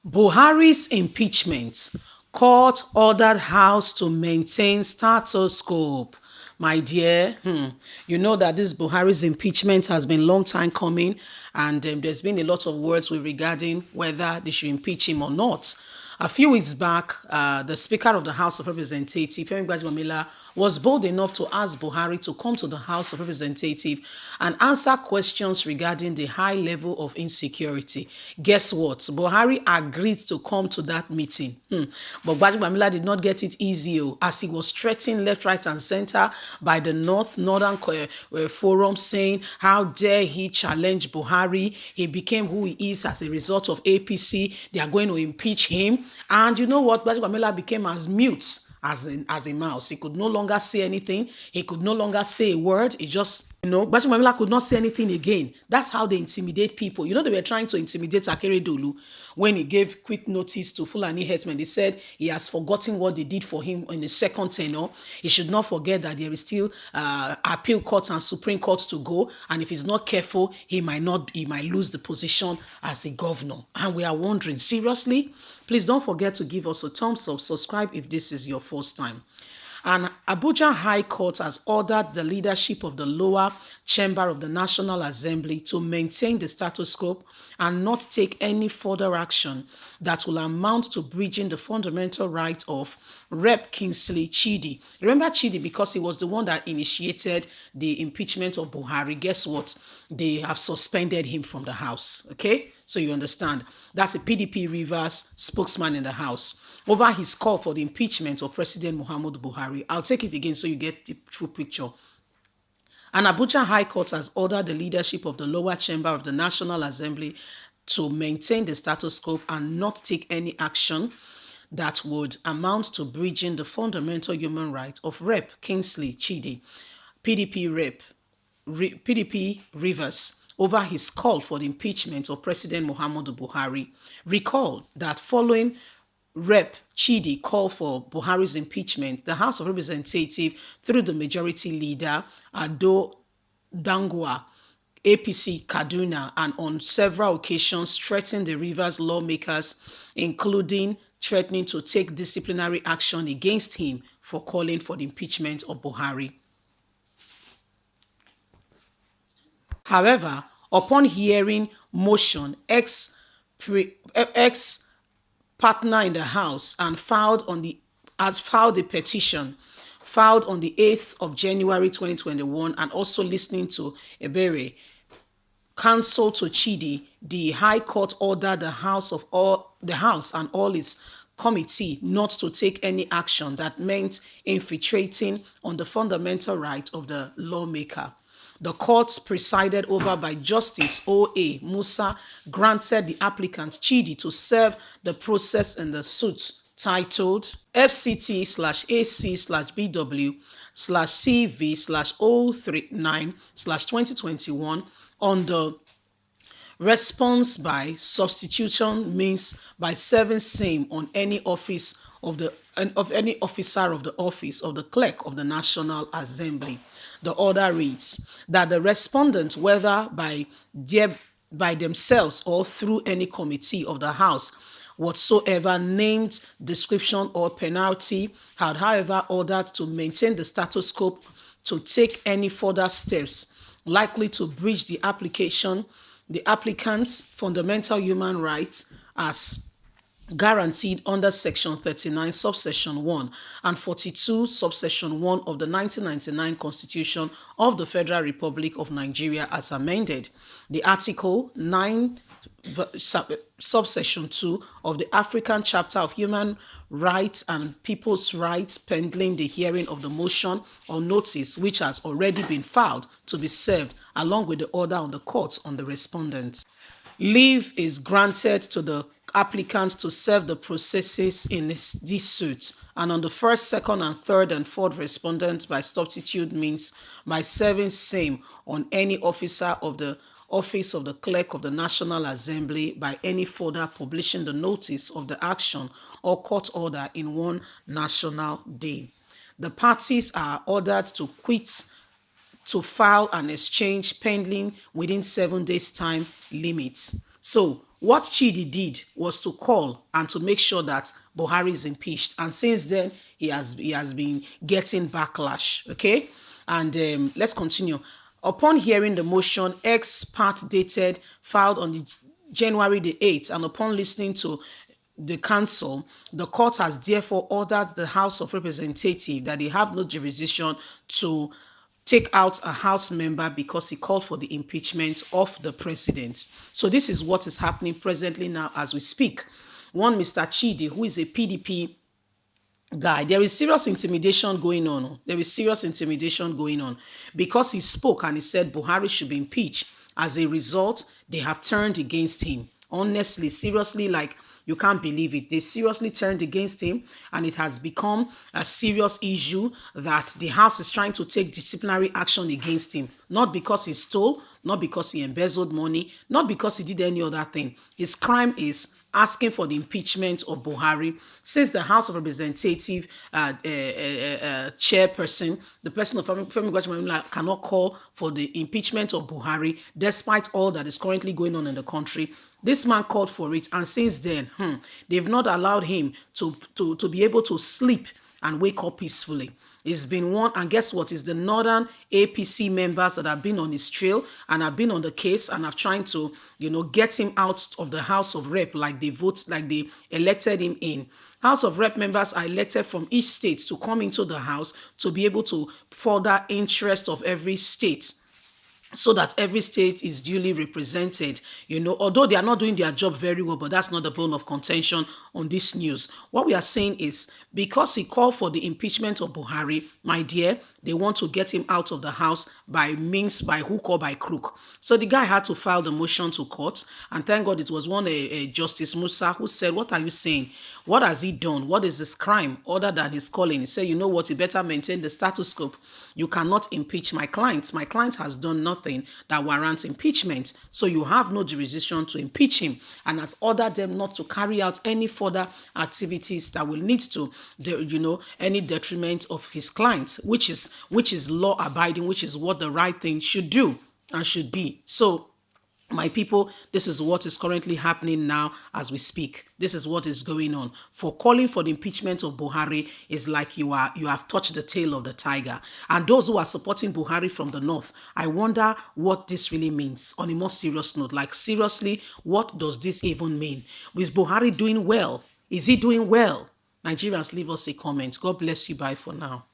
Buhari's impeachment. Court ordered House to maintain status quo. My dear, you know that this Buhari's impeachment has been a long time coming, and there's been a lot of words regarding whether they should impeach him or not. A few weeks back, the Speaker of the House of Representatives, Femi Gbajúmọ̀ was bold enough to ask Buhari to come to the House of Representatives and answer questions regarding the high level of insecurity. Guess what? Buhari agreed to come to that meeting. But Gbajúmọ̀ did not get it easy as he was threatened left, right, and center by the Northern Forum, saying, how dare he challenge Buhari? He became who he is as a result of APC. They are going to impeach him. And you know what? Gbajúmọ̀ became as mute as a mouse. He could no longer say anything. He could no longer say a word. He just, Gbajúmọ̀ could not say anything again. That's how they intimidate people. They were trying to intimidate Akeredolu when he gave quick notice to Fulani herdsmen. They said he has forgotten what they did for him in the second tenure. He should not forget that there is still appeal court and Supreme Court to go. And if he's not careful, he might lose the position as a governor. And we are wondering, seriously? Please don't forget to give us a thumbs up. Subscribe if this is your first time. And Abuja High Court has ordered the leadership of the lower chamber of the National Assembly to maintain the status quo and not take any further action that will amount to breaching the fundamental right of Rep. Kingsley Chidi. Remember Chidi, because he was the one that initiated the impeachment of Buhari. Guess what? They have suspended him from the House. Okay? So you understand. That's a PDP Rivers spokesman in the House over his call for the impeachment of President Muhammadu Buhari. I'll take it again so you get the full picture. An Abuja High Court has ordered the leadership of the lower chamber of the National Assembly to maintain the status quo and not take any action that would amount to breaching the fundamental human right of Rep. Kingsley Chidi, PDP Rivers, over his call for the impeachment of President Muhammadu Buhari. Recall that following Rep. Chidi call for Buhari's impeachment, the House of Representatives, through the majority leader, Ado Dangwa, APC Kaduna, and on several occasions threatened the Rivers lawmakers, including threatening to take disciplinary action against him for calling for the impeachment of Buhari. However, upon hearing motion, ex-partner in the House and filed a petition filed on the 8th of January 2021, and also listening to Ebere, counsel to Chidi, the High Court ordered the House and all its committee not to take any action that meant infiltrating on the fundamental right of the lawmaker. The court, presided over by Justice O.A. Musa, granted the applicant Chidi to serve the process in the suit titled FCT/AC/BW/CV/039/2021 on the response by substitution means by serving same on any officer of the office of the clerk of the National Assembly. The order reads that the respondent, whether by themselves or through any committee of the House, whatsoever named description or penalty, had however ordered to maintain the status quo, to take any further steps likely to breach the applicant's fundamental human rights as guaranteed under Section 39, subsection 1 and 42, subsection 1 of the 1999 Constitution of the Federal Republic of Nigeria as amended. The Article 9, subsection 2 of the African Chapter of Human Rights and People's Rights, pending the hearing of the motion or notice which has already been filed to be served, along with the order on the court on the respondent. Leave is granted to the applicants to serve the processes in this suit, and on the first, second, and third, and fourth respondents by substitute means by serving same on any officer of the office of the clerk of the National Assembly by any further publishing the notice of the action or court order in one national day. The parties are ordered to quit, to file an exchange pending within 7 days time limits. So What Chidi did was to call and to make sure that Buhari is impeached. And since then, he has been getting backlash. Okay, and let's continue. Upon hearing the motion, ex parte dated filed on the January the 8th, and upon listening to the council, the court has therefore ordered the House of Representatives that they have no jurisdiction to take out a House member because he called for the impeachment of the president. So this is what is happening presently now as we speak. One Mr. Chidi, who is a PDP guy, there is serious intimidation going on. There is serious intimidation going on because he spoke and he said Buhari should be impeached. As a result, they have turned against him. Honestly, seriously, like, you can't believe it. They seriously turned against him, and it has become a serious issue that the House is trying to take disciplinary action against him. Not because he stole, not because he embezzled money, not because he did any other thing. His crime is asking for the impeachment of Buhari. Since the House of Representatives chairperson, the person of Femi Gbajabiamila, cannot call for the impeachment of Buhari, despite all that is currently going on in the country, this man called for it, and since then, they've not allowed him to be able to sleep and wake up peacefully. It's been one, and guess what? It's the northern APC members that have been on his trail and have been on the case and have trying to, get him out of the House of Rep, like they elected him in. House of Rep members are elected from each state to come into the House to be able to further interest of every state, so that every state is duly represented, although they are not doing their job very well, but that's not the bone of contention on this news. What we are saying is, because he called for the impeachment of Buhari, my dear, they want to get him out of the House by hook or by crook. So the guy had to file the motion to court, and thank God it was one Justice Musa who said, what are you saying? What has he done? What is his crime other than his calling? He said, you know what, you better maintain the status quo. You cannot impeach my client. My client has done nothing that warrants impeachment. So you have no jurisdiction to impeach him, and has ordered them not to carry out any further activities that will lead to any detriment of his client, which is law abiding, which is what the right thing should do and should be. So my people, this is what is currently happening now as we speak. This is what is going on. For calling for the impeachment of Buhari is like you have touched the tail of the tiger. And those who are supporting Buhari from the north, I wonder what this really means on a more serious note. Like, seriously, what does this even mean? Is Buhari doing well? Is he doing well? Nigerians, leave us a comment. God bless you. Bye for now.